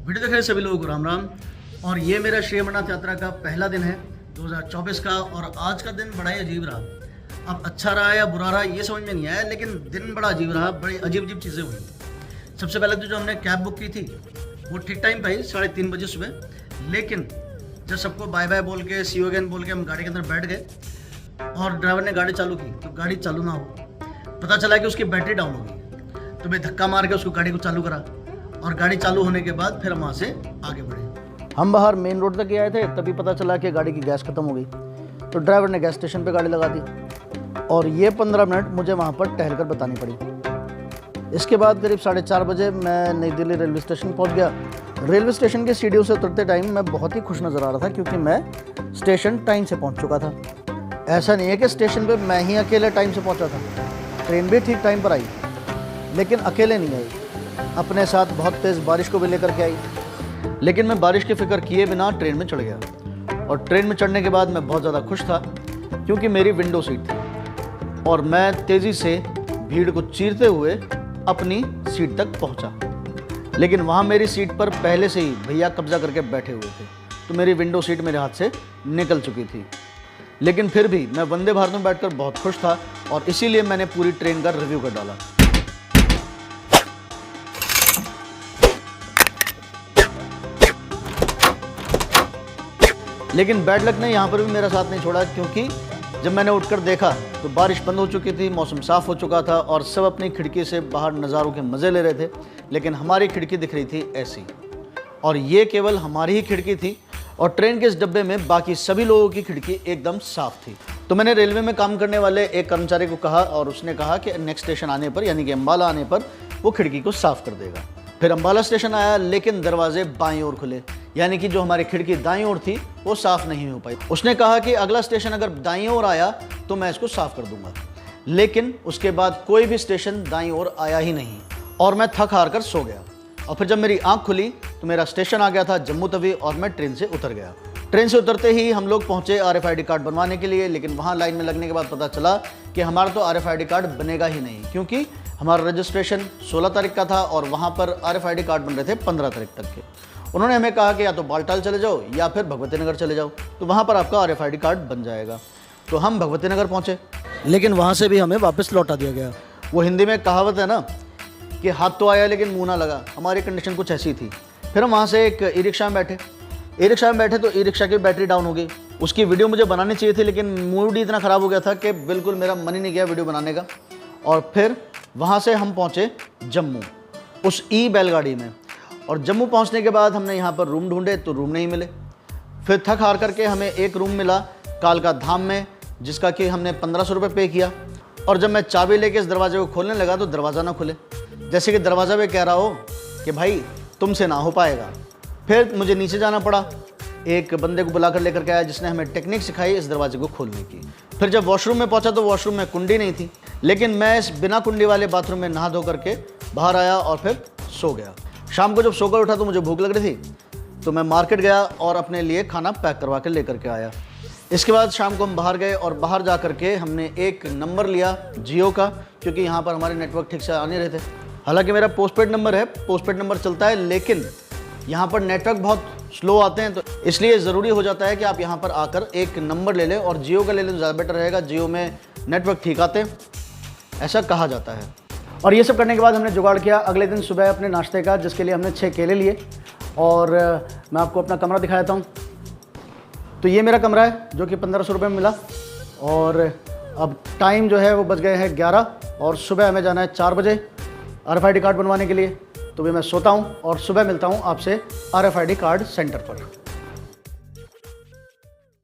Video देख रहे सभी लोगों को राम राम। और ये मेरा श्री अमरनाथ यात्रा का पहला दिन है 2024 का। और आज का दिन बड़ा ही अजीब रहा। अब अच्छा रहा या बुरा रहा ये समझ में नहीं आया, लेकिन दिन बड़ा अजीब रहा। बड़ी अजीब अजीब चीज़ें हुई। सबसे पहले तो जो हमने कैब बुक की थी वो ठीक टाइम पर आई 3:30 बजे सुबह। लेकिन जब सबको बाय बाय बोल के सी यू अगेन बोल के हम गाड़ी के अंदर बैठ गए और ड्राइवर ने गाड़ी चालू की तो गाड़ी चालू ना हो, पता चला कि उसकी बैटरी डाउन हो गई। तो मैं धक्का मार के उसको गाड़ी को चालू करा और गाड़ी चालू होने के बाद फिर हम वहाँ से आगे बढ़े। हम बाहर मेन रोड तक आए थे, तभी पता चला कि गाड़ी की गैस खत्म हो गई। तो ड्राइवर ने गैस स्टेशन पे गाड़ी लगा दी और ये 15 मिनट मुझे वहाँ पर टहल कर बतानी पड़ी। इसके बाद करीब 4:30 बजे मैं नई दिल्ली रेलवे स्टेशन पहुँच गया। रेलवे स्टेशन की सीढ़ियों से उतरते टाइम मैं बहुत ही खुश नज़र आ रहा था, क्योंकि मैं स्टेशन टाइम से पहुँच चुका था। ऐसा नहीं है कि स्टेशन पर मैं ही अकेले टाइम से पहुँचा था, ट्रेन भी ठीक टाइम पर आई, लेकिन अकेले नहीं आई, अपने साथ बहुत तेज़ बारिश को भी लेकर के आई। लेकिन मैं बारिश की फ़िक्र किए बिना ट्रेन में चढ़ गया। और ट्रेन में चढ़ने के बाद मैं बहुत ज़्यादा खुश था, क्योंकि मेरी विंडो सीट थी और मैं तेज़ी से भीड़ को चीरते हुए अपनी सीट तक पहुंचा। लेकिन वहाँ मेरी सीट पर पहले से ही भैया कब्जा करके बैठे हुए थे, तो मेरी विंडो सीट मेरे हाथ से निकल चुकी थी। लेकिन फिर भी मैं वंदे भारत में बैठकर बहुत खुश था और इसीलिए मैंने पूरी ट्रेन का रिव्यू कर डाला। लेकिन बैड लक ने यहाँ पर भी मेरा साथ नहीं छोड़ा, क्योंकि जब मैंने उठकर देखा तो बारिश बंद हो चुकी थी, मौसम साफ़ हो चुका था और सब अपनी खिड़की से बाहर नज़ारों के मज़े ले रहे थे। लेकिन हमारी खिड़की दिख रही थी ऐसी, और ये केवल हमारी ही खिड़की थी और ट्रेन के इस डब्बे में बाकी सभी लोगों की खिड़की एकदम साफ़ थी। तो मैंने रेलवे में काम करने वाले एक कर्मचारी को कहा और उसने कहा कि नेक्स्ट स्टेशन आने पर, यानी कि अम्बाला आने पर, वो खिड़की को साफ़ कर देगा। फिर अम्बाला स्टेशन आया, लेकिन दरवाजे बाईं ओर खुले, यानी कि जो हमारी खिड़की दाईं ओर थी वो साफ़ नहीं हो पाई। उसने कहा कि अगला स्टेशन अगर दाईं ओर आया तो मैं इसको साफ़ कर दूंगा। लेकिन उसके बाद कोई भी स्टेशन दाईं ओर आया ही नहीं और मैं थक हार कर सो गया। और फिर जब मेरी आंख खुली तो मेरा स्टेशन आ गया था जम्मू तवी और मैं ट्रेन से उतर गया। ट्रेन से उतरते ही हम लोग पहुँचे RFID कार्ड बनवाने के लिए। लेकिन वहाँ लाइन में लगने के बाद पता चला कि हमारा तो RFID कार्ड बनेगा ही नहीं, क्योंकि हमारा रजिस्ट्रेशन 16 तारीख का था और वहाँ पर RFID कार्ड बन रहे थे 15 तारीख तक के। उन्होंने हमें कहा कि या तो बालटाल चले जाओ या फिर भगवती नगर चले जाओ, तो वहाँ पर आपका RFID कार्ड बन जाएगा। तो हम भगवती नगर पहुँचे, लेकिन वहाँ से भी हमें वापस लौटा दिया गया। वो हिंदी में कहावत है ना कि हाथ तो आया लेकिन मुँह ना लगा, हमारी कंडीशन कुछ ऐसी थी। फिर हम वहाँ से एक ई-रिक्शा में बैठे। ई-रिक्शा में बैठे तो ई-रिक्शा की बैटरी डाउन हो गई। उसकी वीडियो मुझे बनानी चाहिए थी, लेकिन मूड ही इतना ख़राब हो गया था कि बिल्कुल मेरा मन ही नहीं गया वीडियो बनाने का। और फिर वहाँ से हम पहुँचे जम्मू उस बैलगाड़ी में। और जम्मू पहुँचने के बाद हमने यहाँ पर रूम ढूंढे तो रूम नहीं मिले। फिर थक हार करके हमें एक रूम मिला कालका धाम में, जिसका कि हमने 1500 रुपये पे किया। और जब मैं चाबी लेके इस दरवाजे को खोलने लगा तो दरवाज़ा ना खुले, जैसे कि दरवाज़ा भी कह रहा हो कि भाई तुमसे ना हो पाएगा। फिर मुझे नीचे जाना पड़ा। एक बंदे को बुला कर लेकर के आया, जिसने हमें टेक्निक सिखाई इस दरवाजे को खोलने की। फिर जब वॉशरूम में पहुंचा तो वॉशरूम में कुंडी नहीं थी, लेकिन मैं इस बिना कुंडी वाले बाथरूम में नहा धो करके बाहर आया और फिर सो गया। शाम को जब सोकर उठा तो मुझे भूख लग रही थी, तो मैं मार्केट गया और अपने लिए खाना पैक करवा के लेकर के आया। इसके बाद शाम को हम बाहर गए और बाहर जा कर के हमने एक नंबर लिया जियो का, क्योंकि यहाँ पर हमारे नेटवर्क ठीक से आ नहीं रहे थे। हालांकि मेरा पोस्टपेड नंबर है, पोस्टपेड नंबर चलता है, लेकिन यहाँ पर नेटवर्क बहुत स्लो आते हैं, तो इसलिए ज़रूरी हो जाता है कि आप यहाँ पर आकर एक नंबर ले लें और जियो का ले लें तो ज़्यादा बेटर रहेगा। जियो में नेटवर्क ठीक आते हैं, ऐसा कहा जाता है। और ये सब करने के बाद हमने जुगाड़ किया अगले दिन सुबह अपने नाश्ते का, जिसके लिए हमने 6 केले लिए। और मैं आपको अपना कमरा दिखा देता हूँ। तो ये मेरा कमरा है जो कि 1500 रुपये में मिला। और अब टाइम जो है वो बज गए हैं 11 और सुबह हमें जाना है 4 बजे RFID कार्ड बनवाने के लिए। तो भी मैं सोता हूँ और सुबह मिलता हूँ आपसे RFID कार्ड सेंटर पर।